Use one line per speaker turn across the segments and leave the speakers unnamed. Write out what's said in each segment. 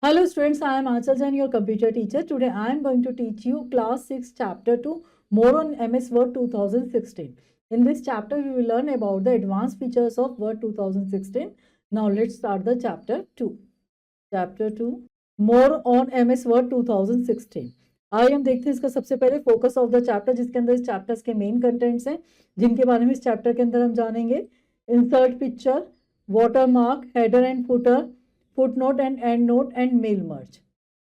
Hello students, I am Achal Jain, your computer teacher. Today I am going to teach you class 6 chapter 2 more on MS Word 2016. In this chapter we will learn about the advanced features of Word 2016. Now let's start the chapter 2. Chapter 2 more on MS Word 2016. आइए हम देखते हैं इसका सबसे पहले focus of the chapter, जिसके अंदर इस चैप्टर्स के मेन कंटेंट्स हैं जिनके बारे में इस चैप्टर के अंदर हम जानेंगे. Insert picture, watermark, header and footer, footnote and and note and mail merge.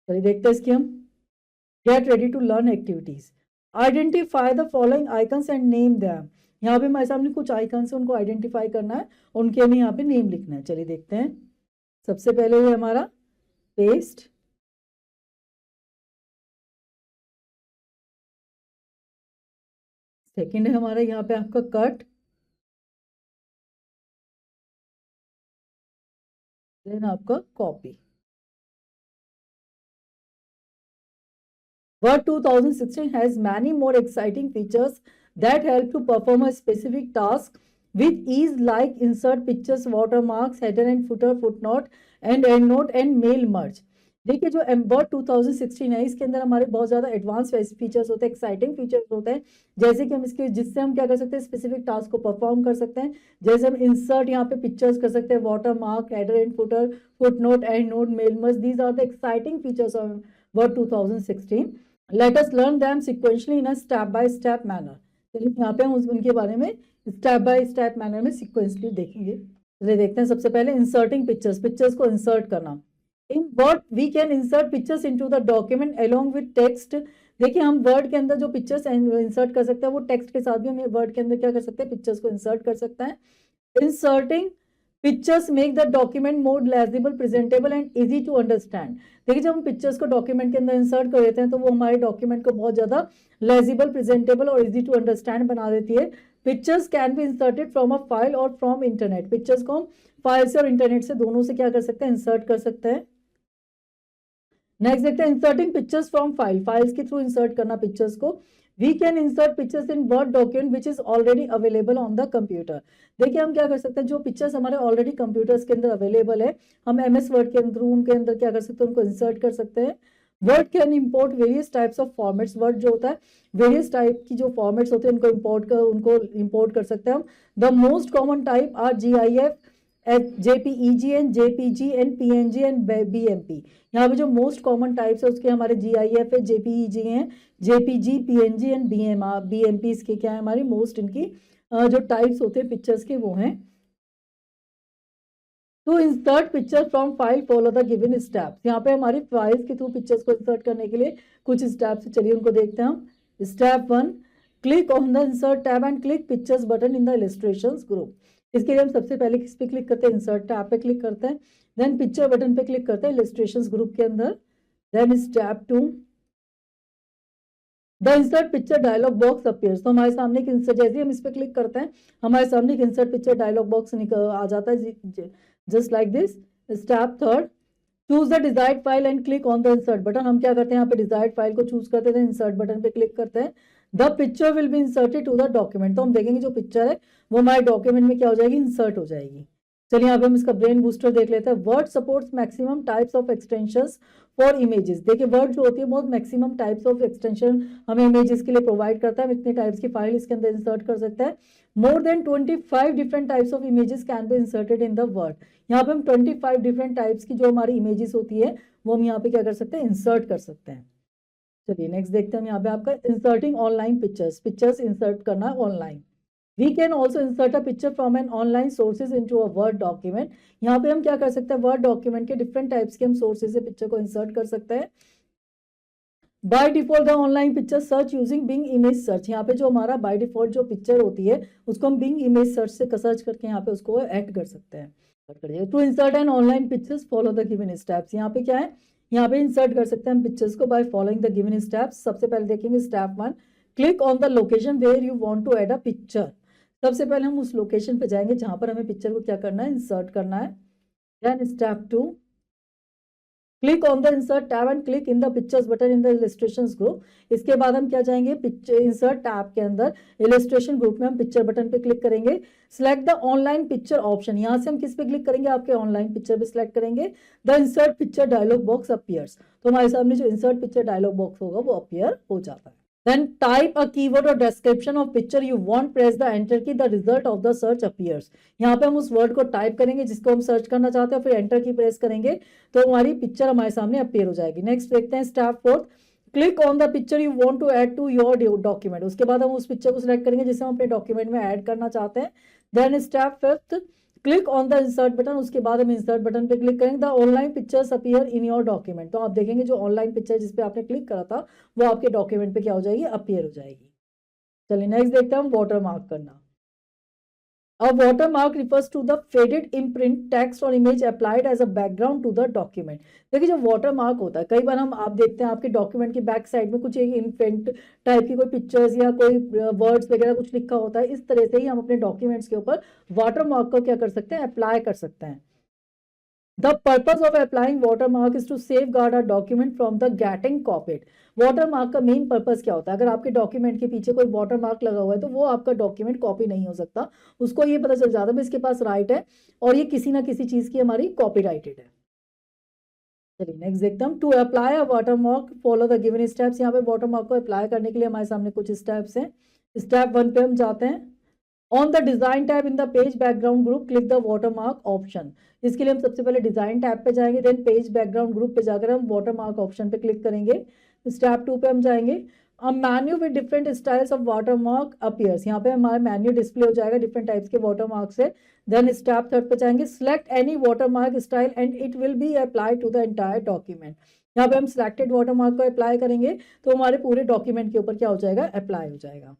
चलिए देखते हैं इसकी हम. Get ready to learn activities. Identify the following icons and name them. यहाँ पे हमारे सामने कुछ आइकन्स है, उनको आइडेंटिफाई करना है, उनके हमें यहाँ पे नेम लिखना है. चलिए देखते हैं. सबसे पहले ये हमारा पेस्ट, सेकेंड है हमारा यहाँ पे आपका कट, देन आपका copy. Word 2016 has many more exciting features that help to perform a specific task with ease, like insert pictures, watermarks, header and footer, footnote and endnote and mail merge. देखिए जो word 2016 है इसके अंदर हमारे बहुत ज़्यादा advance features होते हैं, एक्साइटिंग फीचर्स होते हैं, जैसे कि हम इसके जिससे हम क्या कर सकते हैं, स्पेसिफिक टास्क को परफॉर्म कर सकते हैं. जैसे हम इंसर्ट यहाँ पे पिक्चर्स कर सकते हैं, watermark, header and footer, foot note, and note, mail merge. These are the exciting features of word 2016. Let us learn them sequentially in a step-by-step manner. चलिए यहाँ पे हम उनके बारे में स्टेप बाय स्टेप मैनर में sequentially देखेंगे. चलिए देखते हैं. सबसे पहले इंसर्टिंग पिक्चर्स, पिक्चर्स को इंसर्ट करना. In word we can insert pictures into the document along with text. देखिए हम वर्ड के अंदर जो पिक्चर्स इंसर्ट कर सकते हैं वो टेक्स्ट के साथ भी हम वर्ड के अंदर क्या कर सकते हैं, पिक्चर्स को इंसर्ट कर सकते हैं. Inserting pictures make the document more legible, presentable and easy to understand. देखिए जब हम पिक्चर्स को डॉक्यूमेंट के अंदर इंसर्ट कर देते हैं तो वो हमारे डॉक्यूमेंट को बहुत ज़्यादा लेजिबल, प्रेजेंटेबल और इजी टू अंडरस्टैंड बना देती है. Pictures can be inserted from a file और फ्रॉम इंटरनेट. पिक्चर्स को हम फाइल से और इंटरनेट से दोनों से क्या कर सकते हैं, इंसर्ट कर सकते हैं. नेक्स्ट देखते हैं inserting pictures from file. Files के थ्रू इंसर्ट करना पिक्चर्स को. We can insert pictures in word document which is already available on the computer. देखिए हम क्या कर सकते हैं, जो पिक्चर्स हमारे ऑलरेडी कंप्यूटर्स के अंदर अवेलेबल है, हम एमएस वर्ड के अंदर उनके अंदर क्या कर सकते हैं, उनको इंसर्ट कर सकते हैं. Word can import various types of formats. Word जो होता है वेरियस टाइप की जो फॉर्मेट्स होते हैं उनको इंपोर्ट कर सकते हैं हम. The most common type are GIF, JPEG and JPG and PNG and BMP. यहाँ पे जो मोस्ट कॉमन टाइप्स है उसके हमारे GIF है, JPEG हैं, JPG, PNG एंड BMP. इसके क्या है, हमारी मोस्ट इनकी जो टाइप्स होते हैं पिक्चर्स के वो हैं. To insert picture from file follow the given steps. यहाँ पे हमारी फाइल्स के थ्रू पिक्चर्स को इंसर्ट करने के लिए कुछ स्टेप्स, चलिए उनको देखते हैं हम. Step 1, click on the insert tab and click pictures button in the illustrations group. इसके लिए हम सबसे पहले किस पे क्लिक करते हैं, इंसर्ट टैब पे क्लिक करते हैं, देन पिक्चर बटन पे क्लिक करते हैं इलस्ट्रेशंस ग्रुप के अंदर. Then step 2, the insert picture dialog box appears. तो हमारे सामने एक इंसर्ट, जैसे हम इस पे क्लिक करते हैं हमारे सामने एक इंसर्ट पिक्चर डायलॉग बॉक्स आ जाता है, just like this. Step 3, choose the desired file and click on the insert button. हम क्या करते हैं, यहाँ पे डिजायर्ड फाइल को चूज करते हैं, इंसर्ट बटन पे क्लिक करते हैं. The picture will be inserted to the document. तो हम देखेंगे जो पिक्चर है वो हमारे डॉक्यूमेंट में क्या हो जाएगी, इंसर्ट हो जाएगी. चलिए यहाँ पे हम इसका ब्रेन बूस्टर देख लेते हैं. Word supports maximum types of extensions for images. देखिए वर्ड जो होती है बहुत मैक्सिमम टाइप्स ऑफ एक्सटेंशन हमें इमेजेस के लिए प्रोवाइड करता है. हम इतने टाइप्स की फाइल इसके अंदर इंसर्ट कर सकते हैं. More than 25 different types of images can be inserted in the word. यहाँ पे हम 25 डिफरेंट टाइप्स की जो हमारी इमेजेस होती है वो हम यहाँ पे क्या कर सकते हैं, इंसर्ट कर सकते हैं. चलिए नेक्स्ट देखते हैं हम यहाँ पे आपका inserting online pictures. Pictures insert करना online. We can also insert a picture from an online sources into a Word document. यहाँ पे हम क्या कर सकते हैं, वर्ड डॉक्यूमेंट के डिफरेंट टाइप्स के हम सोर्सेज से पिक्चर को इंसर्ट कर सकते हैं. By default the online picture search using Bing image search. यहाँ पे जो हमारा बाय डिफॉल्ट जो पिक्चर होती है उसको हम बिंग इमेज सर्च से सर्च करके यहाँ पे उसको ऐड कर सकते हैं. To insert an online pictures follow the given steps. यहाँ पे क्या है, यहाँ पे इंसर्ट कर सकते हैं हम पिक्चर्स को by following the given steps. सबसे पहले देखेंगे step 1, click on the location where you want to add a picture. सबसे पहले हम उस लोकेशन पे जाएंगे जहां पर हमें पिक्चर को क्या करना है, इंसर्ट करना है. Then step 2, click on the insert tab and click in the pictures button in the illustrations group. इसके बाद हम क्या जाएंगे, पिक्चर इंसर्ट टैब के अंदर इलस्ट्रेशन ग्रुप में हम पिक्चर बटन पे क्लिक करेंगे। Select the online picture option, यहाँ से हम किस पे क्लिक करेंगे, आपके ऑनलाइन पिक्चर पे सिलेक्ट करेंगे। The insert picture dialog box appears, तो हमारे सामने जो इंसर्ट पिक्चर डायलॉग बॉक्स होगा वो अपीयर हो जाता है। Then type a keyword or description of picture you want, press the enter key, the result of the search appears। यहाँ पे हम उस वर्ड को टाइप करेंगे जिसको हम सर्च करना चाहते हैं, फिर एंटर की प्रेस करेंगे तो हमारी पिक्चर हमारे सामने अपीयर हो जाएगी। नेक्स्ट देखते हैं step 4, click on the picture you want to add to your document. उसके बाद हम उस पिक्चर को सिलेक्ट करेंगे जिसे हम अपने डॉक्यूमेंट में ऐड करना चाहते हैं। Then step 5, click on the insert button. उसके बाद हम इंसर्ट बटन पे क्लिक करेंगे। The online pictures appear in your document, तो आप देखेंगे जो ऑनलाइन पिक्चर जिस पे आपने क्लिक करा था वो आपके डॉक्यूमेंट पे क्या हो जाएगी, अपीयर हो जाएगी। चलिए नेक्स्ट देखते हैं हम वाटर मार्क करना। A watermark refers to the faded imprint, text और image applied as a background to the document। देखिए जो watermark होता है, कई बार आप देखते हैं आपके डॉक्यूमेंट की बैक साइड में कुछ एक इम्प्रिंट टाइप की कोई पिक्चर्स या कोई वर्ड्स वगैरह कुछ लिखा होता है। इस तरह से ही हम अपने डॉक्यूमेंट्स के ऊपर वाटरमार्क को क्या कर सकते हैं, अप्लाई कर सकते हैं। The purpose of applying watermark is to safeguard a document from the getting copied। Watermark का मेन पर्पस क्या होता है, अगर आपके डॉक्यूमेंट के पीछे कोई वाटरमार्क लगा हुआ है तो वो आपका डॉक्यूमेंट कॉपी नहीं हो सकता। उसको ये पता चल जाता है इसके पास राइट है और ये किसी ना किसी चीज की हमारी कॉपीराइटेड है। चलिए नेक्स्ट देखते हैं। To apply a watermark follow the given steps. यहाँ पे वाटरमार्क को अप्लाई करने के लिए हमारे सामने कुछ स्टेप्स हैं। स्टेप 1 पे हम जाते हैं। On the design tab in the page background group click the watermark option. इसके लिए हम सबसे पहले डिजाइन टैब पे जाएंगे, देन पेज बैकग्राउंड ग्रुप पे जाकर हम वाटरमार्क ऑप्शन पे क्लिक करेंगे। स्टेप 2 पे हम जाएंगे। A menu with different styles of watermark appears. यहाँ पे हमारा मेन्यू डिस्प्ले हो जाएगा डिफरेंट टाइप्स के वाटरमार्क से। देन स्टेप 3 पे जाएंगे। Select any watermark style and it will be apply to the entire document. यहाँ पे हम सिलेक्टेड वाटरमार्क को अप्लाई करेंगे तो हमारे पूरे डॉक्यूमेंट के ऊपर क्या हो जाएगा, अप्लाई हो जाएगा।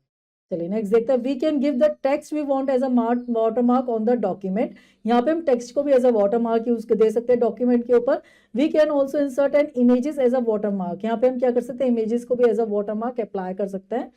चलिए नेक्स्ट देखते हैं। We can give the text we want as a watermark on the document. यहाँ पे हम टेक्स्ट को भी एज अ वाटरमार्क यूज दे सकते हैं डॉक्यूमेंट के ऊपर। We can also insert an images as a watermark. यहाँ पे हम क्या कर सकते हैं, इमेजेस को भी एज अ वाटरमार्क अप्लाई कर सकते हैं।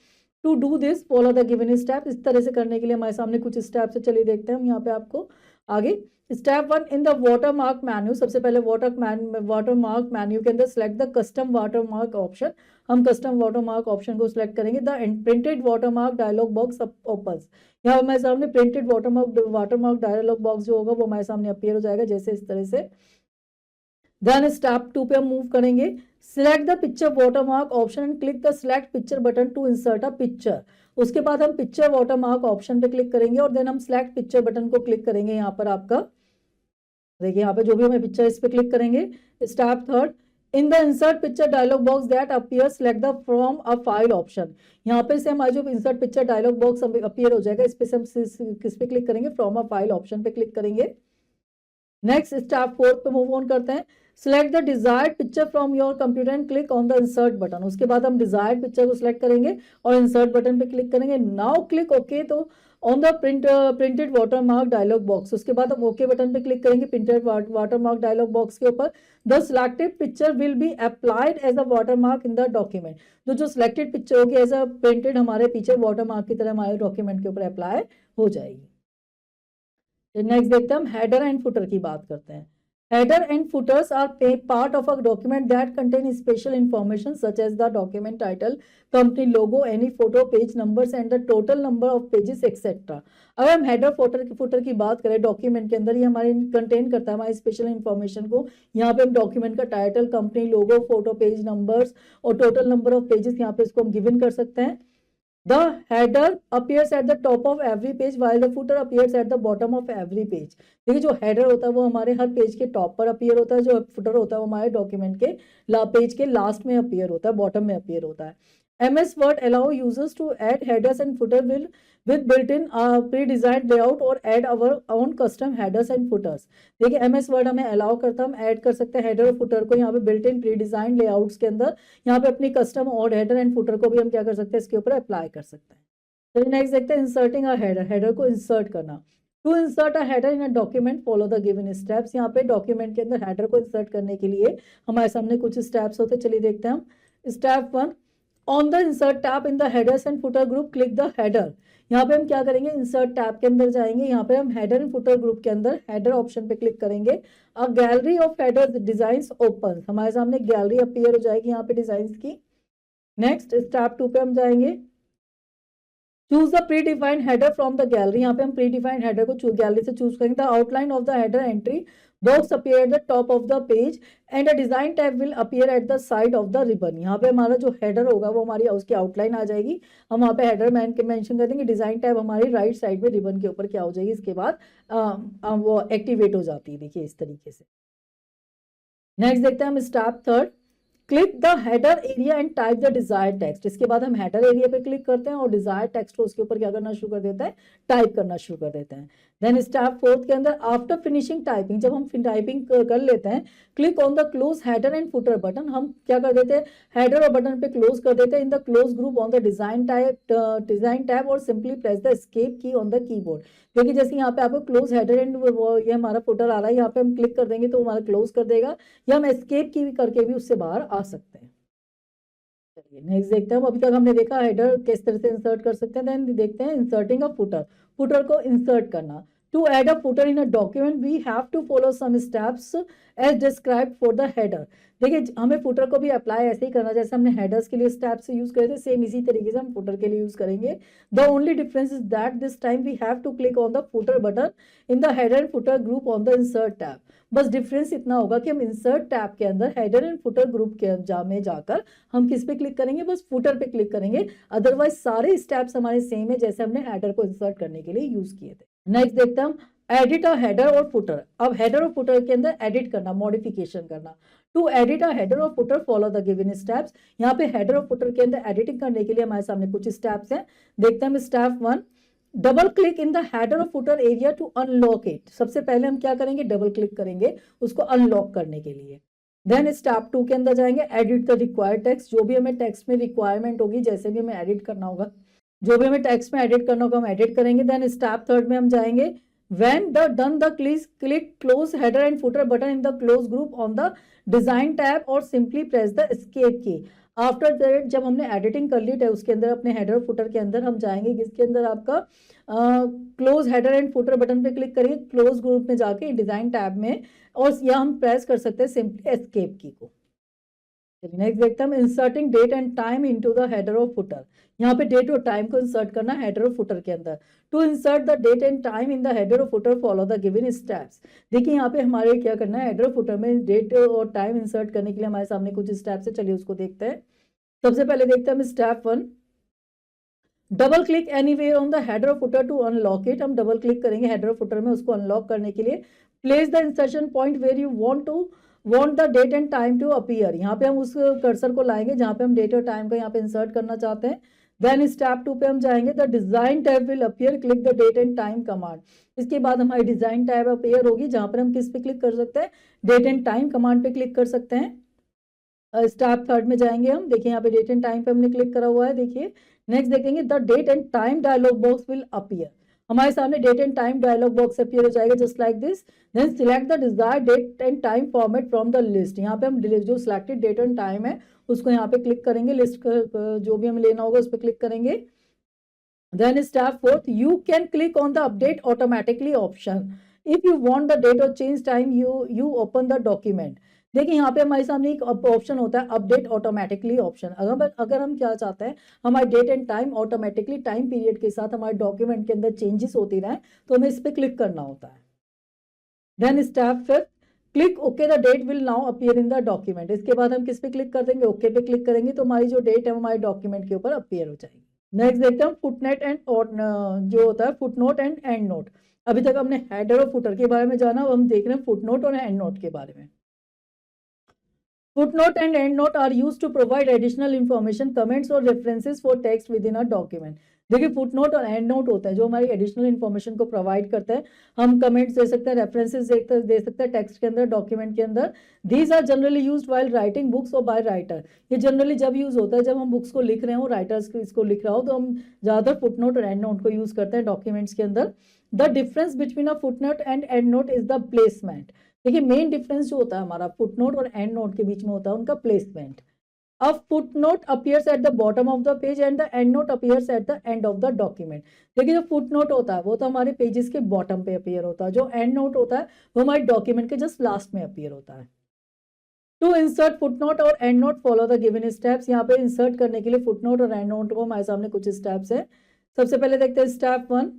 To do this follow the given step. इस तरह से करने के लिए हमारे सामने कुछ स्टेप्स है, चलिए देखते हैं हम यहाँ पे आपको आगे। Step 1 in the watermark menu. सबसे पहले वाटरमार्क मेन्यू के अंदर select the custom watermark option. हम कस्टम वाटरमार्क ऑप्शन को सिलेक्ट करेंगे। The printed watermark dialog box opens. यहाँ हमारे सामने प्रिंटेड वाटरमार्क डायलॉग बॉक्स जो होगा वो हमारे सामने अपीयर हो जाएगा जैसे इस तरह से। देन स्टेप 2 पे हम मूव करेंगे। Select the picture watermark option and click the select picture button to insert a picture. उसके बाद हम पिक्चर वाटरमार्क ऑप्शन पे क्लिक करेंगे और देन हम सिलेक्ट पिक्चर बटन को क्लिक करेंगे। यहाँ पर आपका देखिए यहाँ पे जो भी हमें पिक्चर इस पे क्लिक करेंगे। Step 3 in the insert picture dialog box that appear select the from a file option. यहाँ पे से हमारा जो insert picture dialog box appear हो जाएगा इस पे से हम किस पे क्लिक करेंगे, फ्रॉम अ फाइल ऑप्शन पे क्लिक करेंगे। नेक्स्ट स्टेप 4 पे मूव ऑन करते हैं। Select the desired picture from your computer and click on the insert button. उसके बाद हम डिजायर्ड पिक्चर को सिलेक्ट करेंगे और इंसर्ट बटन पे क्लिक करेंगे। Now click okay to on the printed watermark dialog box. उसके बाद हम ओके बटन पे क्लिक करेंगे प्रिंटेड वाटरमार्क डायलॉग बॉक्स के ऊपर। The selected picture will be applied as a watermark in the document. जो सिलेक्टेड पिक्चर होगी as a printed हमारे पीछे वाटरमार्क की तरह हमारे डॉक्यूमेंट के ऊपर अप्लाई हो जाएगी। नेक्स्ट देखते हैं हम हेडर एंड फुटर की बात करते हैं। Header and footers are part of a document that contain special information such as the document title, company logo, any photo, page numbers and the total number of pages etc. अगर हम header footer की बात करें document के अंदर, ये हमारे contain करता है हमारी स्पेशल इन्फॉर्मेशन को। यहाँ पे हम डॉक्यूमेंट का टाइटल, कंपनी लोगो, फोटो, पेज नंबर्स और टोटल नंबर ऑफ पेजेस यहाँ पे इसको हम गिवन कर सकते हैं। The header appears at the top of every page while the footer appears at the bottom of every page। देखिए जो हेडर होता है वो हमारे हर पेज के टॉप पर अपीयर होता है, जो फुटर होता है वो हमारे डॉक्यूमेंट के पेज के लास्ट में अपीयर होता है, बॉटम में अपीयर होता है। MS Word allow users to add headers and footer with built-in pre-designed layout or add our own custom headers and footers। देखिए MS Word हमें अलाउ करता है, हम ऐड कर सकते हैं हेडर और फुटर को यहाँ पे built in pre design layouts के अंदर। यहाँ पे अपनी कस्टम और हेडर एंड फुटर को भी हम क्या कर सकते हैं, इसके ऊपर अप्लाई कर सकते हैं। चलिए नेक्स्ट देखते हैं इंसर्टिंग अ हेडर। हेडर को इंसर्ट करना। To insert a header in a document follow the given steps. यहाँ पे डॉक्यूमेंट के अंदर हेडर को इंसर्ट करने के लिए हमारे सामने कुछ स्टेप्स होते हैं, चलिए देखते हैं हम। Step 1 on the insert tab in the headers and footer group click the header. यहाँ पे हम क्या करेंगे, इंसर्ट टैब के अंदर जाएंगे, यहाँ पे हम हेडर एंड फुटर ग्रुप के अंदर हेडर ऑप्शन पे क्लिक करेंगे। A gallery of header design open, हमारे सामने गैलरी अपीयर हो जाएगी यहाँ पे डिजाइन की। नेक्स्ट स्टेप 2 पे हम जाएंगे, choose the pre defined header from the gallery, यहाँ पे हम प्री डिफाइंड हेडर को गैलरी से चूज करेंगे। The outline of the header entry box appear at the top of the page and a design tab will appear at the side of the ribbon. यहाँ पे हमारा जो header होगा वो हमारी उसकी आउटलाइन आ जाएगी, हम वहाँ पे हेडर मेंशन कर देंगे, डिजाइन टैब हमारी राइट साइड में रिबन के ऊपर क्या हो जाएगी, इसके बाद वो एक्टिवेट हो जाती है, देखिए इस तरीके से। नेक्स्ट देखते हैं हम step 3, click the header area and type the desired text. इसके बाद हम हेडर एरिया पे क्लिक करते हैं और डिजायर्ड टेक्स्ट को उसके ऊपर क्या करना शुरू कर देते हैं, टाइप करना शुरू कर देते हैं। देन स्टेप 4 के अंदर आफ्टर फिनिशिंग टाइपिंग, जब हम टाइपिंग कर लेते हैं, click on the close header and footer button, हम क्या कर देते हैं, हेडर और बटन पे क्लोज कर देते हैं in the close group on the design tab और सिंपली प्रेस द एस्केप की ऑन द कीबोर्ड। देखिए जैसे यहाँ पे आपको क्लोज हेडर एंड ये हमारा फुटर आ रहा है, यहाँ पे हम क्लिक कर देंगे तो हमारा क्लोज कर देगा, या हम एस्केप की भी करके भी उससे बाहर आ सकते हैं। चलिए नेक्स्ट देखते हैं, अभी तक हमने देखा हेडर किस तरह से इंसर्ट कर सकते हैं। देन देखते हैं इंसर्टिंग अ फुटर, फुटर को इंसर्ट करना। To add a footer in a document we have to follow some steps as described for the header. देखिए हमें फुटर को भी अप्लाई ऐसे ही करना जैसे हमने हेडर्स के लिए स्टेप्स यूज करे थे, सेम इसी तरीके से हम फुटर के लिए यूज करेंगे। The only difference is that this time we have to click on the footer button in the header and footer group on the insert tab. बस डिफरेंस इतना होगा कि हम इंसर्ट टैब के अंदर हेडर एंड फुटर ग्रुप के में जाकर हम किस पे क्लिक करेंगे, बस फुटर पे क्लिक करेंगे, अदरवाइज सारे स्टेप्स हमारे सेम है जैसे हमने हेडर को इंसर्ट करने के लिए यूज किए थे। नेक्स्ट देखते हैं हम एडिट अ हेडर और फुटर। अब हेडर और फुटर के अंदर एडिट करना, मॉडिफिकेशन करना। टू एडिट अ हेडर और footer follow the given steps. यहाँ पे हेडर और फुटर के अंदर एडिटिंग करने के लिए हमारे सामने कुछ स्टेप्स हैं, देखते हैं हम। Step 1, double click in the header और footer area to unlock it. सबसे पहले हम क्या करेंगे, डबल क्लिक करेंगे उसको अनलॉक करने के लिए। देन स्टेप 2 के अंदर जाएंगे, एडिट द रिक्वायर्ड टेक्स्ट। जो भी हमें टेक्स्ट में रिक्वायरमेंट होगी, जैसे भी हमें एडिट करना होगा, जो भी हमें टेक्स्ट में एडिट करना होगा हम एडिट करेंगे। देन स्टेप 3 में हम जाएंगे, when the done the click close header and footer button in the close group on the design tab or simply press the escape key। After that जब हमने एडिटिंग कर ली है उसके अंदर अपने हेडर फुटर के अंदर हम जाएंगे, जिसके अंदर आपका close header and footer button पे क्लिक करेंगे, क्लोज ग्रुप में जाके डिजाइन टैब में, और या हम प्रेस कर सकते हैं सिंपली एस्केप की को। नेक्स्ट देखते हैं हम inserting date and time into the header और फुटर। यहाँ पे डेट और टाइम को इंसर्ट करना हेडर और फुटर के अंदर। To insert the date and time in the header और footer follow the given steps. देखिए यहाँ पे हमारे क्या करना है, हेडर और फुटर में डेट और टाइम इंसर्ट करने के लिए हमारे सामने कुछ स्टेप्स है, चलिए उसको देखते हैं। सबसे पहले देखते हैं हम step 1, double click anywhere on the header और फुटर टू अनलॉक इट। हम डबल क्लिक करेंगे हेडर और फुटर में उसको अनलॉक करने के लिए। Place the insertion point where you want the date and time to appear. यहाँ पे हम उस कर्सर को लाएंगे जहाँ पे हम डेट और टाइम को यहाँ पे इंसर्ट करना चाहते हैं। देन स्टेप 2 पे हम जाएंगे, the design tab will appear, click the date and time command. इसके बाद हमारी डिजाइन टैब अपीयर होगी जहाँ पर हम किस पे क्लिक कर सकते हैं, डेट एंड टाइम कमांड पे क्लिक कर सकते हैं। स्टेप 3 में जाएंगे हम, देखिए यहाँ पे डेट एंड टाइम पे हमने क्लिक करा हुआ है, देखिए। नेक्स्ट देखेंगे, the date and time dialog box will appear. हमारे सामने date and time dialog box appear हो जाएगा just like this. Then select the desired date and time format from the list. यहाँ पे हम जो सिलेक्टेड डेट एंड टाइम है उसको यहाँ पे क्लिक करेंगे, लिस्ट जो भी हमें लेना होगा उस पर क्लिक करेंगे। Then step 4, you can click on the update automatically option. If you want the date और change time you open the document. देखिए यहाँ पे हमारे सामने एक ऑप्शन होता है अपडेट ऑटोमेटिकली ऑप्शन। अगर हम क्या चाहते हैं, हमारे date and time automatically time period के साथ हमारे डॉक्यूमेंट के अंदर चेंजेस होती रहे, तो हमें इस पर क्लिक करना होता है। Then step 5, click okay the date will now appear in the document. इसके बाद हम किस पे क्लिक कर देंगे, ओके पे क्लिक करेंगे तो हमारी जो डेट है हमारे डॉक्यूमेंट के ऊपर अपीयर हो जाएगी। नेक्स्ट देखते हैं फुटनोट एंड जो होता है फुटनोट एंड एंड नोट। अभी तक हमने हेडर और फुटर के बारे में जाना, अब हम देख रहे हैं फुटनोट और एंड नोट के बारे में। Footnote and endnote are used to provide additional information, comments or references for text within a document। देखिए फुटनोट और एंड नोट होता है जो हमारी एडिशनल इन्फॉर्मेशन को प्रोवाइड करता है। हम कमेंट्स दे सकते हैं, रेफरेंसेस दे सकते हैं टेक्स्ट के अंदर, डॉक्यूमेंट के अंदर। These are generally used while writing books और बाय राइटर। ये जनरली जब यूज होता है जब हम बुक्स को लिख रहे हो, राइटर्स इसको लिख रहा हो, तो हम ज्यादातर फुटनोट और एंड नोट को यूज करते हैं डॉक्यूमेंट्स के अंदर। The difference between a footnote and and note is the placement. देखिए मेन डिफरेंस जो होता है हमारा फुटनोट और एंड नोट के बीच में होता है उनका placement. A footnote appears at the bottom of the page and the endnote appears at the end of the document. देखिए जो footnote होता है वो तो हमारे पेजेस के बॉटम पे अपीयर होता है, जो endnote होता है वो हमारे डॉक्यूमेंट के जस्ट लास्ट में अपीयर होता है. टू इंसर्ट फुटनोट और and note follow the given steps. यहाँ पे इंसर्ट करने के लिए फुटनोट और एंड नोट को हमारे सामने कुछ स्टेप्स है. सबसे पहले देखते हैं step 1.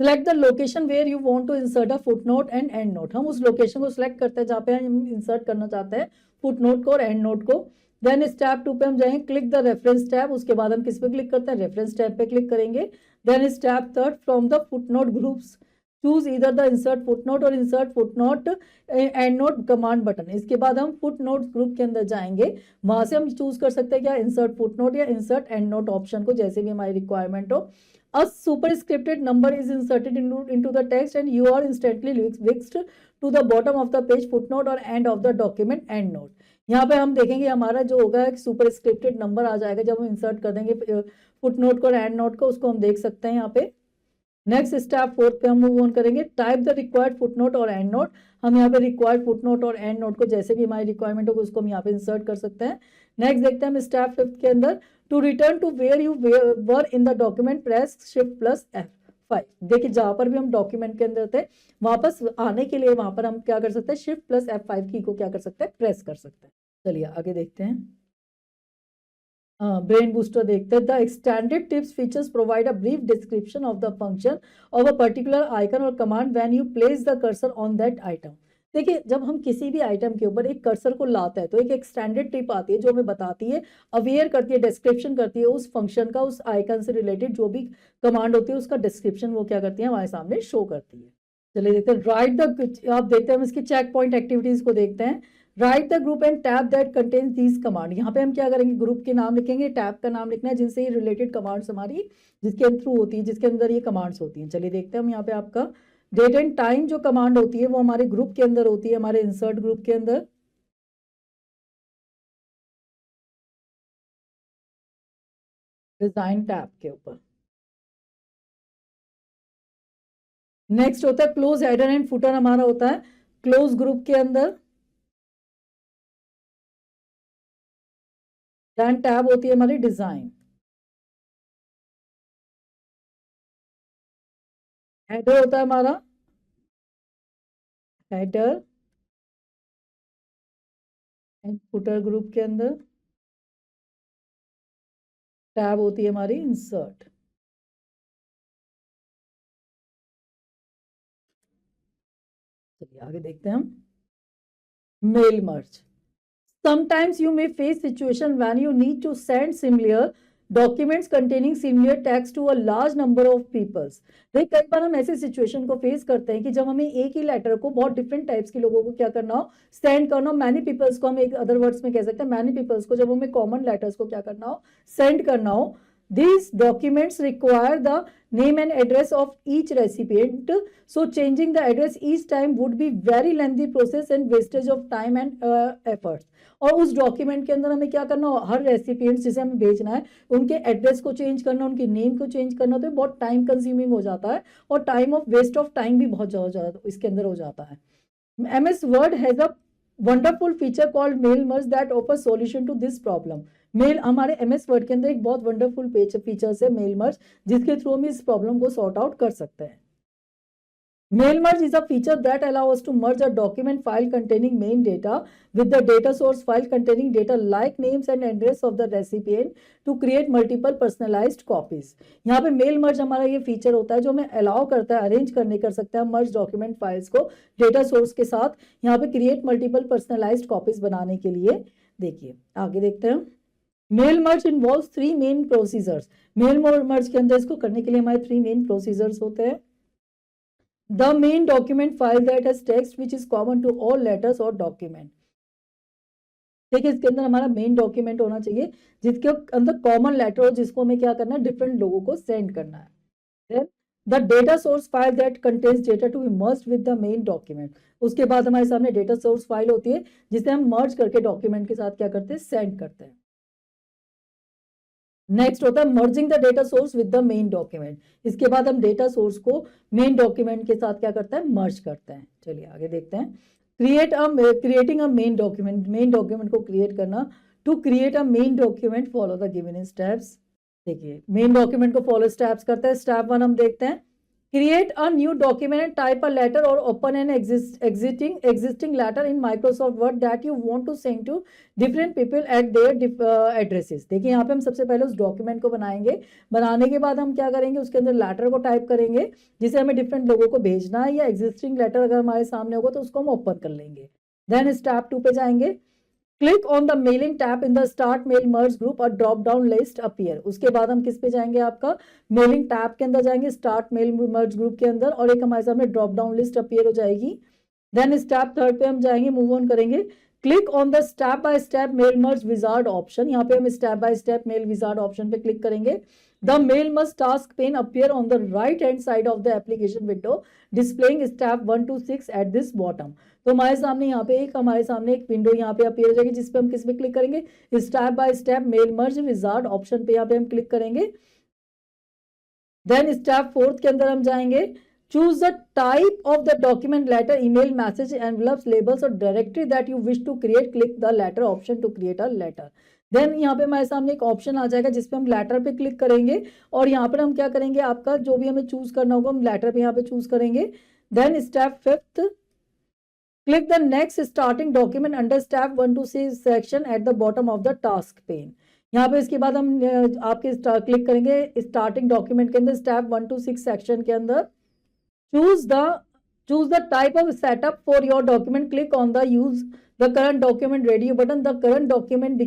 Select the location where you want to insert a footnote and and note. हम उस लोकेशन को सिलेक्ट करते हैं जहाँ पे हम इंसर्ट करना चाहते हैं फुटनोट को और एंड नोट को. देन स्टेप 2 पे हम जाएंगे क्लिक द रेफरेंस टैब. उसके बाद हम किस पे क्लिक करते हैं, रेफरेंस टैब पे क्लिक करेंगे. Then step 3 from the footnote groups choose इधर द इंसर्ट फुटनोट और insert footnote end note command button. इसके बाद हम फुटनोट ग्रुप के अंदर जाएंगे, वहां से हम चूज कर सकते हैं क्या इंसर्ट फुटनोट या इंसर्ट एंड नोट ऑप्शन को, जैसे भी हमारी रिक्वायरमेंट हो. A superscripted number is inserted into the text and you are instantly fixed to the bottom of the page footnote or end of the document end note. यहाँ पे हम देखेंगे हमारा जो होगा एक सुपरस्क्रिप्टेड नंबर आ जाएगा जब हम इंसर्ट कर देंगे फुटनोट को और एंड नोट को, उसको हम देख सकते हैं यहाँ पे. नेक्स्ट स्टेप 4 पे हम मूव ऑन करेंगे. टाइप द रिक्वायर्ड फुटनोट और एंड नोट. हम यहाँ पे रिक्वायर्ड फुटनोट और एंड नोट को जैसे भी हमारी रिक्वायरमेंट होगी उसको हम यहाँ पे इंसर्ट कर सकते हैं. नेक्स्ट देखते हैं हम स्टेप 5 के अंदर. To return to where you were in the document press shift plus F5. देखिए जहां पर भी हम डॉक्यूमेंट के अंदर थे वापस आने के लिए वहां पर हम क्या कर सकते हैं, शिफ्ट प्लस F5 की को क्या कर सकते हैं, प्रेस कर सकते हैं. चलिए आगे देखते हैं. ब्रेन बूस्टर देखते हैं. The extended tips features provide a brief description of the function of a particular icon और command when you place the cursor on that item. देखिए जब हम किसी भी आइटम के ऊपर एक कर्सर को लाते हैं तो एक एक्सटेंडेड टिप आती है जो हमें बताती है, अवेयर करती है, डिस्क्रिप्शन करती है उस फंक्शन का, उस आइकन से रिलेटेड जो भी कमांड होती है उसका डिस्क्रिप्शन वो क्या करती है हमारे सामने शो करती है. चलिए देखते हैं. राइट द, आप देखते हैं हम इसकी चेक पॉइंट एक्टिविटीज को देखते हैं. Right the group and tab that contains these command. यहाँ पे हम क्या करेंगे, ग्रुप के नाम लिखेंगे, टैब का नाम लिखना है जिनसे ये रिलेटेड कमांड्स हमारी जिसके थ्रू होती है, जिसके अंदर ये कमांड्स होती हैं. चलिए देखते हैं हम यहाँ पे आपका डेट एंड टाइम जो कमांड होती है वो हमारे ग्रुप के अंदर होती है, हमारे इंसर्ट ग्रुप के अंदर. डिजाइन टैब के ऊपर. नेक्स्ट होता है क्लोज हेडर एंड फुटर, हमारा होता है क्लोज ग्रुप के अंदर. देन टैब होती है हमारी डिजाइन. हेडर होता है हमारा हेडर एंड फुटर ग्रुप के अंदर. टैब होती है हमारी इंसर्ट. चलिए आगे देखते हैं हम. Mail merge. Sometimes you may face situation when you need to send similar documents containing similar text to a large number of people. देख कई बार हम ऐसे सिचुएशन को फेस करते हैं कि जब हमें एक ही लेटर को बहुत डिफरेंट टाइप्स के लोगों को क्या करना हो, सेंड करना हो. मैनी पीपल्स को हम एक अदर वर्ड्स में कह सकते हैं, मैनी पीपल्स को जब हमें कॉमन लेटर्स को क्या करना हो, सेंड करना हो. These documents require the name and address of each recipient. So changing the address each time would be very lengthy process and wastage of time and efforts. और उस डॉक्यूमेंट के अंदर हमें क्या करना हो, हर रेसिपिएंट जिसे हमें भेजना है उनके एड्रेस को चेंज करना, उनके नेम को चेंज करना, तो बहुत टाइम कंज्यूमिंग हो जाता है और time of waste of time भी बहुत ज़्यादा इसके अंदर हो जाता है. MS Word has a wonderful feature called mail merge that offer solution to this problem. Mail हमारे MS Word के अंदर एक बहुत वंडरफुल फीचर्स है मेल मर्ज, जिसके थ्रू हम इस प्रॉब्लम को सॉर्ट आउट कर सकते हैं. Mail merge is a feature that allows us to merge a document file containing main data with the data source file containing data like names and address of the recipient to create multiple personalized copies. यहाँ पे mail merge हमारा ये feature होता है जो हमें allow करता है, अरेंज करने कर सकता है merge document files को data source के साथ यहाँ पे create multiple personalized copies बनाने के लिए. देखिए आगे देखते हैं. Mail merge involves 3 main procedures. Mail merge के अंदर इसको करने के लिए हमारे 3 मेन प्रोसीजर्स होते हैं. The main document file that has text which is common to all letters or document. देखिए इसके अंदर हमारा मेन डॉक्यूमेंट होना चाहिए जिसके अंदर कॉमन लेटर हो, जिसको हमें क्या करना है, डिफरेंट लोगों को सेंड करना है. Then the data source file that contains data to be merged with the main document. उसके बाद हमारे सामने डेटा सोर्स फाइल होती है जिसे हम मर्ज करके डॉक्यूमेंट के साथ क्या करते हैं, सेंड करते हैं. नेक्स्ट होता है merging the data source with the main document. इसके बाद हम डेटा सोर्स को मेन डॉक्यूमेंट के साथ क्या करते हैं, मर्ज करते हैं. चलिए आगे देखते हैं. Creating a main document. Main document को क्रिएट करना. To create a main document follow the given steps. देखिए मेन डॉक्यूमेंट को फॉलो स्टेप्स करते हैं। स्टेप 1 हम देखते हैं, create a new document and type a letter और open an existing letter in Microsoft Word that you want to send to different people at their addresses। देखिए यहाँ पे हम सबसे पहले उस डॉक्यूमेंट को बनाएंगे, बनाने के बाद हम क्या करेंगे, उसके अंदर लेटर को टाइप करेंगे जिसे हमें डिफरेंट लोगों को भेजना है, या एग्जिस्टिंग लेटर अगर हमारे सामने होगा तो उसको हम ओपन कर लेंगे। देन स्टेप 2 पे जाएंगे, click on the mailing tab in the start mail merge group और ड्रॉप डाउन लिस्ट अपीयर। उसके बाद हम किस पे जाएंगे, आपका मेलिंग टैब के अंदर जाएंगे, स्टार्ट मेल मर्ज ग्रुप के अंदर, और एक हमारे सामने ड्रॉप डाउन लिस्ट अपीयर हो जाएगी। देन स्टेप 3 पे हम जाएंगे, मूव ऑन करेंगे, click on the step by step mail merge wizard option. यहाँ पे हम step by step mail wizard option पे क्लिक करेंगे। The mail must task pane appear on the right hand side of the application window displaying step 1 to 6 at this bottom. तो हमारे सामने यहाँ पे एक विंडो यहाँ पे अपीयर हो जाएगी जिसपे हम किस पे क्लिक करेंगे, step by step mail merge wizard option पे यहाँ पे हम क्लिक करेंगे। देन स्टेप 4 के अंदर हम जाएंगे, choose the type of the document, letter, email, message, envelopes, labels और directory that you wish to create, click the letter option to create a letter. Then यहाँ पे हमारे सामने एक ऑप्शन आ जाएगा जिसपे हम लेटर पे क्लिक करेंगे, और यहाँ पर हम क्या करेंगे, आपका जो भी हमें चूज करना होगा हम लेटर पे यहाँ पे चूज करेंगे। Then step 5, click the next starting document under step 1 to 6 section at the bottom of the task pane। यहाँ पे इसके बाद हम आपके क्लिक करेंगे स्टार्टिंग डॉक्यूमेंट के अंदर स्टेप 1 to 6 सेक्शन के अंदर, choose the type of setup for your document, click on the use the current document radio button, the current document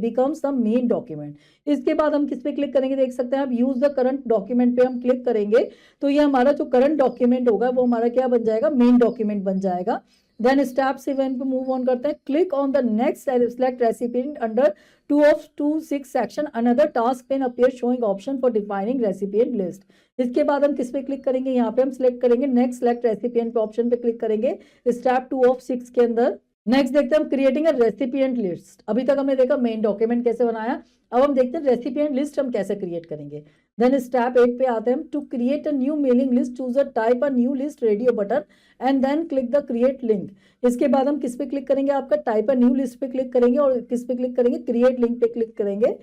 becomes the main document। इसके बाद हम किस पे क्लिक करेंगे, देख सकते हैं आप, यूज द करंट डॉक्यूमेंट पे हम क्लिक करेंगे तो ये हमारा जो करंट डॉक्यूमेंट होगा वो हमारा क्या बन जाएगा, मेन डॉक्यूमेंट बन जाएगा। देन स्टेप 7 पे मूव ऑन करते हैं, click on the next select recipient under 2 of 2 6 section, another task pane appear showing option for defining recipient list. इसके बाद हम किस पे क्लिक करेंगे, यहाँ पे हम सिलेक्ट करेंगे नेक्स्ट सेलेक्ट रेसिपिएंट पे ऑप्शन पे क्लिक करेंगे स्टेप 2 of 6 के अंदर। नेक्स्ट देखते हैं हम क्रिएटिंग अ रेसिपिएंट लिस्ट। अभी तक हमने देखा मेन डॉक्यूमेंट कैसे बनाया, अब हम देखते हैं रेसिपिएंट लिस्ट हम कैसे क्रिएट करेंगे। देन स्टेप 8 पे आते हैं, to create a new mailing list choose a type a new list radio button and then click the create link. इसके बाद हम किस पे क्लिक करेंगे, आपका टाइप अ न्यू लिस्ट पे क्लिक करेंगे और किस पे क्लिक करेंगे, क्रिएट लिंक पे क्लिक करेंगे।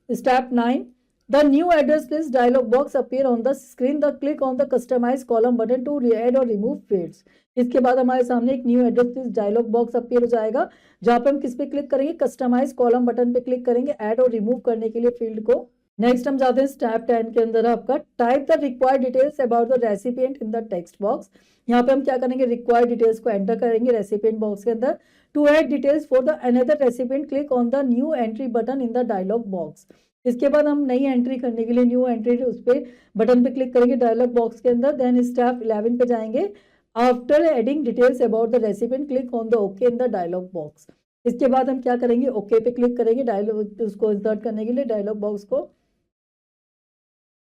Step 9, the new address list dialog box appear on the screen, the click on the customize column button to add or remove fields। इसके बाद हमारे सामने एक new address list dialog box appear हो जाएगा जहां पे हम किस पे क्लिक करेंगे, कस्टमाइज कॉलम बटन पे क्लिक करेंगे ऐड और रिमूव करने के लिए फील्ड को। नेक्स्ट हम जाते हैं स्टेप 10 के अंदर, आपका type the required details about the recipient in the text box. यहाँ पे हम क्या करेंगे, रिक्वायर्ड डिटेल्स को एंटर करेंगे रेसिपिएंट बॉक्स के अंदर। To add details for the another recipient click on the new entry button in the dialog box. इसके बाद हम नई एंट्री करने के लिए न्यू एंट्री उस पे बटन पे क्लिक करेंगे डायलॉग बॉक्स के अंदर। देन स्टेप 11 पे जाएंगे, after adding details about the recipient click on the okay in the dialog box. इसके बाद हम क्या करेंगे, ओके पे क्लिक करेंगे डायलॉग उसको इंसर्ट करने के लिए डायलॉग बॉक्स को।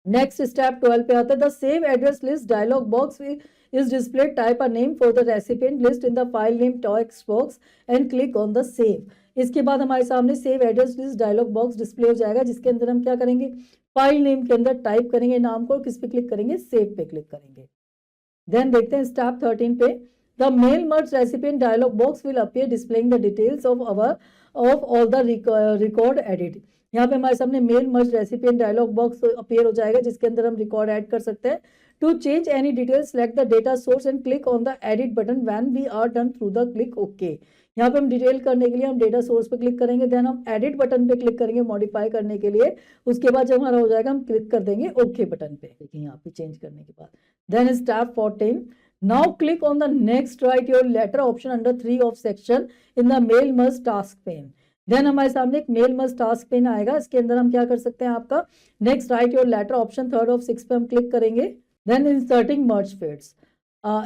नेक्स्ट स्टेप 12 पे आता है, the save address list dialog box is displayed, type a name for the recipient list in the file name text box and click on the save। इसके बाद हमारे सामने save address list dialog box display हो जाएगा जिसके अंदर हम क्या करेंगे, फाइल नेम के अंदर टाइप करेंगे नाम को, किस पे क्लिक करेंगे, सेव पे क्लिक करेंगे। देन देखते हैं स्टेप 13 पे, the mail merge recipient dialog box will appear displaying the details of all the record edit. यहाँ पे हमारे सामने mail merge recipient dialog box appear हो जाएगा जिसके अंदर हम रिकॉर्ड ऐड कर सकते हैं। To change any details select the data source and click on the edit button when we are done through the click okay. यहाँ पे हम डिटेल करने के लिए हम डेटा सोर्स पे क्लिक करेंगे, देन हम एडिट बटन पे क्लिक करेंगे मॉडिफाई करने के लिए। उसके बाद जब हमारा हो जाएगा हम क्लिक कर देंगे ओके बटन पे, देखिए यहाँ पे चेंज करने के बाद। Then step 14, now click on the next write your letter option under 3 of section in the mail merge task pane. Then हमारे सामने एक मेल मर्ज टास्क पेन आएगा, इसके अंदर हम क्या कर सकते हैं, आपका next write your letter option 3rd of 6 पे हम क्लिक करेंगे। Then inserting merge fields,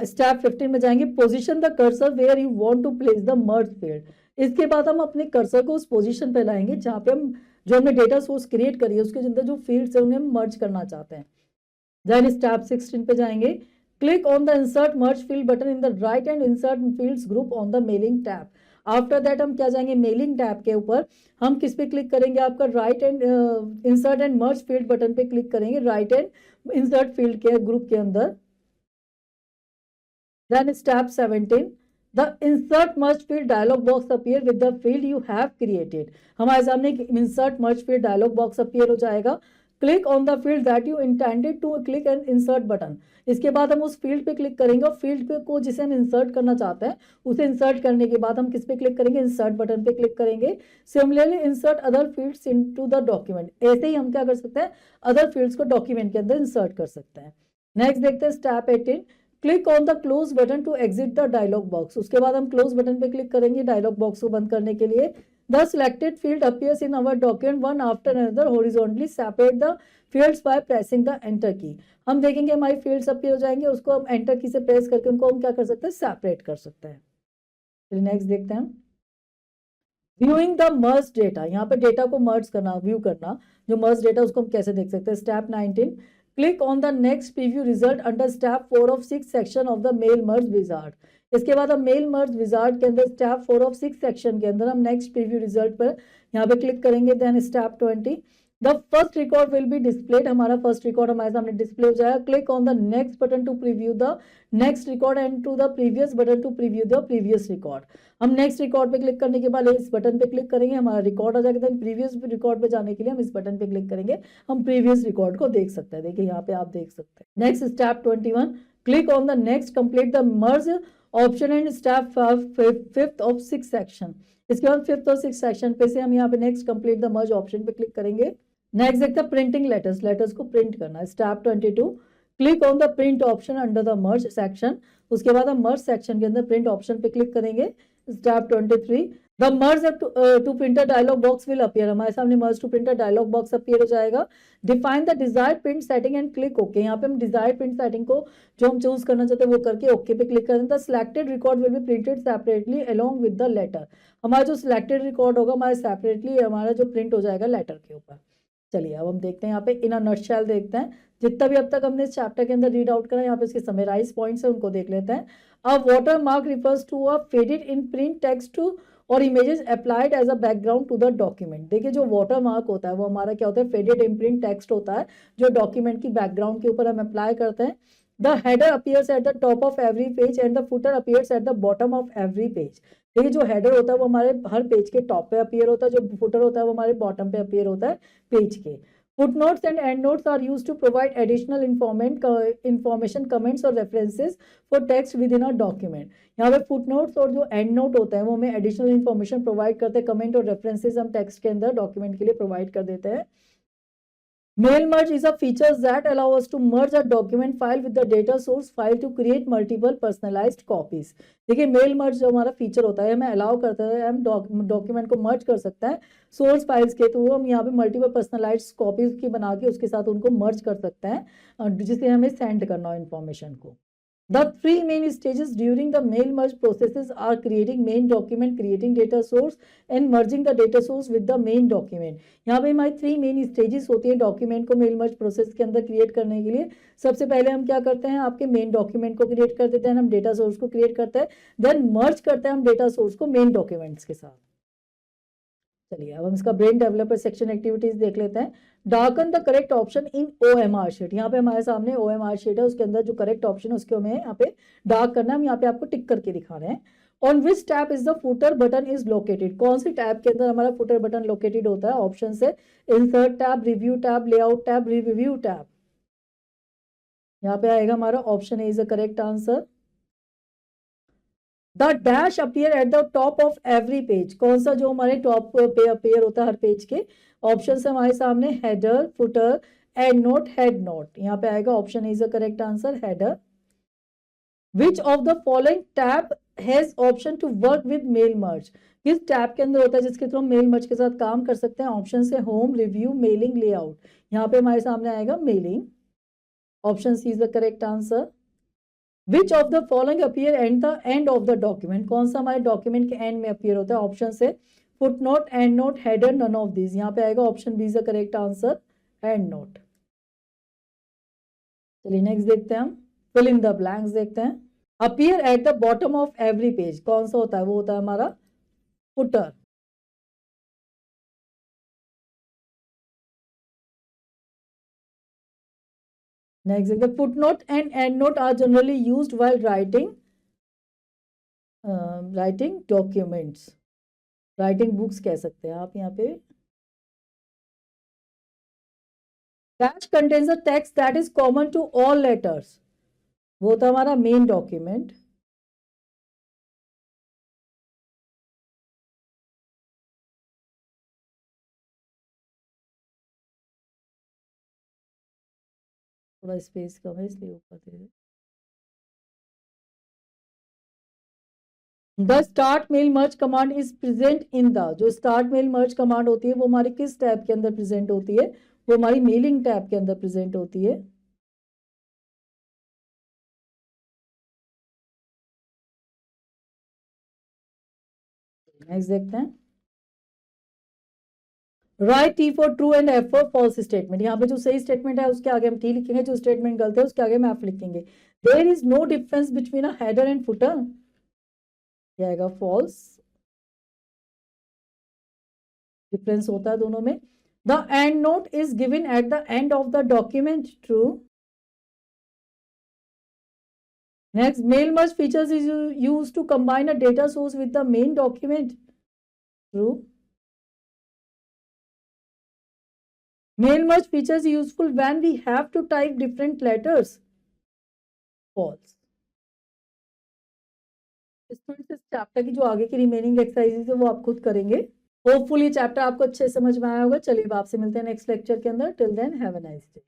step 15 में जाएंगे, position the cursor where you want to place the merge field. इसके बाद हम अपने कर्सर को उस पोजीशन पे लाएंगे जहां पे हम जो हमने डेटा सोर्स क्रिएट करी है उसके अंदर जो फील्ड्स है उन्हें हम मर्ज करना चाहते हैं। देन स्टेप 16 पे जाएंगे, click on the insert merge field button in the right and insert fields group on the mailing tab. After that हम क्या जाएंगे, मेलिंग टैब के ऊपर हम किस पे क्लिक करेंगे, आपका write and insert and merge field button पे क्लिक करेंगे राइट एंड इंसर्ट फील्ड के ग्रुप के अंदर। Then step 17, the insert merge field dialog box appear with the field you have created. हमारे सामने insert merge field dialog box appear हो जाएगा। Click on the field that you intended to click and insert button. इसके बाद हम उस field पे click करेंगे और फील्ड पे को जिसे हम इंसर्ट करना चाहते हैं उसे इंसर्ट करने के बाद हम किस पे क्लिक करेंगे, इंसर्ट बटन पे क्लिक करेंगे। Similarly insert other fields into the document. ऐसे ही हम क्या कर सकते हैं, अदर फील्ड्स को डॉक्यूमेंट के अंदर इंसर्ट कर सकते हैं। नेक्स्ट देखते हैं step 18। Click on the close button to exit the dialog box. उसके बाद हम क्लोज बटन पे क्लिक करेंगे डायलॉग बॉक्स को बंद करने के लिए। The selected field appears in our document one after another horizontally separate the fields by pressing the enter key. हम देखेंगे हमारी फील्ड्स अपीयर हो जाएंगे, उसको हम एंटर की से प्रेस करके उनको हम क्या कर सकते हैं, सेपरेट कर सकते हैं। नेक्स्ट देखते हैं व्यूइंग द मर्ज डेटा। यहाँ पे डेटा को मर्ज करना, व्यू करना, जो मर्ज डेटा उसको हम कैसे देख सकते हैं। Step 19। Click on the next preview result under step 4 of 6 section of the mail merge wizard. इसके बाद हम मेल मर्ज विजार्ड के अंदर स्टेप 4 ऑफ 6 सेक्शन के अंदर हम नेक्स्ट प्रीव्यू रिजल्ट पर यहाँ पे क्लिक करेंगे। Then step 20 the first record will be displayed. हमारा फर्स्ट रिकॉर्ड हमारे सामने डिस्प्ले हो जाएगा। Click on the next button to preview the next record and to the previous button to preview the previous record. हम next record पे click करने के बाद इस बटन पे क्लिक करेंगे, हमारा रिकॉर्ड आ जाएगा। देन प्रीवियस रिकॉर्ड पे जाने के लिए हम इस बटन पे क्लिक करेंगे, हम प्रीवियस रिकॉर्ड को देख सकते हैं। देखिए यहाँ पे आप देख सकते हैं। Next step 21। Click on the next complete the merge option and step 5th of 6 section. इसके बाद 5th और 6th सेक्शन पे से हम यहाँ पे next complete the merge option पे क्लिक करेंगे। नेक्स्ट देखते हैं प्रिंटिंग लेटर्स, लेटर्स को प्रिंट करना। Step 22। Click on the print option under the merge section. उसके बाद हम मर्ज सेक्शन के अंदर प्रिंट ऑप्शन पे क्लिक करेंगे। Step 23। The merge to printer dialog box will appear. हमारे सामने merge to printer dialog box appear हो जाएगा। Define the desired print setting and click okay. यहाँ पे हम डिजायर्ड प्रिंट सेटिंग को जो हम चूज करना चाहते हैं वो करके ओके पे क्लिक करें। The selected record will be printed separately along with the letter. हमारा जो सिलेक्टेड रिकॉर्ड होगा हमारा सेपरेटली हमारा जो प्रिंट हो जाएगा लेटर के ऊपर। चलिए अब हम देखते हैं यहाँ पे इन अ नटशेल देखते हैं जितना भी अब तक हमने इस चैप्टर के अंदर रीड आउट करा। यहाँ पे इसके समराइज पॉइंट्स है उनको देख लेते हैं। A watermark refers to a faded in print text to और images applied as a background to the document. देखिए जो वाटर मार्क होता है वो हमारा क्या होता है, फेडेड इन प्रिंट टेक्स्ट होता है जो डॉक्यूमेंट की बैकग्राउंड के ऊपर हम अप्लाई करते हैं। The header appears at the top of every page and the footer appears eight the bottom of every page. देखिए जो हेडर होता है वो हमारे हर पेज के टॉप पे अपीयर होता है, जो फुटर होता है वो हमारे बॉटम पे अपीयर होता है पेज के। Footnotes and endnotes are used to provide additional information, comments और references for text within a document. यहाँ पे footnotes और जो endnote होता है वो हमें additional information provide करते हैं, comment और references हम text के अंदर document के लिए provide कर देते हैं। Mail merge is a feature that allow us to merge a document file with the data source file to create multiple personalized copies. देखिए मेल मर्ज जो हमारा फीचर होता है हमें अलाउ करता है, हम डॉक्यूमेंट को मर्ज कर सकते हैं सोर्स फाइल्स के थ्रू। हम यहाँ पे मल्टीपल पर्सनलाइज्ड कॉपीज की बना के उसके साथ उनको मर्ज कर सकते हैं जिसे हमें सेंड करना हो इन्फॉर्मेशन को। The three main stages during the mail merge processes are creating main document, creating data source and merging the data source with the main document. यहाँ पे हमारी 3 मेन स्टेजेस होती है डॉक्यूमेंट को मेल मर्ज प्रोसेस के अंदर create करने के लिए। सबसे पहले हम क्या करते हैं, आपके मेन डॉक्यूमेंट को क्रिएट कर देते हैं, हम डेटा सोर्स को क्रिएट करते हैं, देन मर्ज करते हैं हम डेटा सोर्स को मेन डॉक्यूमेंट्स के साथ। चलिए अब हम इसका ब्रेन डेवलपर सेक्शन एक्टिविटीज देख लेते हैं। Darken the correct option in OMR sheet. यहाँ पे हमारे सामने OMR शीट है, उसके अंदर जो करेक्ट ऑप्शन है उसको हमें यहाँ पे डार्क करना है। हम यहाँ पे आपको टिक करके दिखा रहे हैं। On which tab is the footer button is located. कौन सी टैब के अंदर हमारा फुटर बटन लोकेटेड होता है, ऑप्शन है insert tab, review tab, layout tab, review tab. यहाँ पे आएगा हमारा option A is the correct answer. The dash appear at the top of every page. कौन सा जो हमारे टॉप पे अपीयर होता है हर पेज के। ऑप्शन है हमारे सामने header, footer, end note, head note. यहाँ पे आएगा option is the correct answer, header. Which of the following tab has option to work with mail merge. किस टैब के अंदर होता है जिसके थ्रू हम मेल मर्ज के साथ काम कर सकते हैं। ऑप्शन है होम, रिव्यू, मेलिंग, लेआउट। यहाँ पे हमारे सामने आएगा mailing. Option C is the correct answer. Which of the following appear at the end of the document. कौन सा हमारे डॉक्यूमेंट के एंड में अपीयर होता है। ऑप्शन से foot note, and note, header, none of this. यहाँ पे आएगा option B is the correct answer, end note. चलिए नेक्स्ट देखते हैं हम फिल इन द ब्लैंक्स देखते हैं। Appear at the bottom of every page. कौन सा होता है, वो होता है हमारा footer. Next, the footnote and endnote are generally used while writing writing documents, writing books कह सकते हैं आप यहाँ पे। That contains a text that is common to all letters, वो था हमारा मेन डॉक्यूमेंट। थोड़ा स्पेस कम है इसलिए ऊपर दे रहे। The start mail merge command is present in the, जो स्टार्ट मेल मर्ज कमांड होती है वो हमारी किस टैब के अंदर प्रेजेंट होती है? वो हमारी मेलिंग टैब के अंदर प्रेजेंट होती है। नेक्स्ट देखते हैं। Write T for true and F for false statement. यहाँ पे जो सही स्टेटमेंट है उसके आगे हम टी लिखेंगे, जो स्टेटमेंट गलत है उसके आगे हम एफ लिखेंगे। There is no difference between a header and footer, ये आएगा फॉल्स। डिफरेंस होता है दोनों में। The end note is given at the end of the document, true. Next, mail merge features is used to combine a data source with the main document, true. Mail merge feature is useful when we have to type different letters, false। इस chapter की जो आगे की remaining exercises है वो आप खुद करेंगे। होपफुली चैप्टर आपको अच्छे समझ में आया होगा। चलिए अब आपसे मिलते हैं नेक्स्ट लेक्चर के अंदर। Till then have a nice day.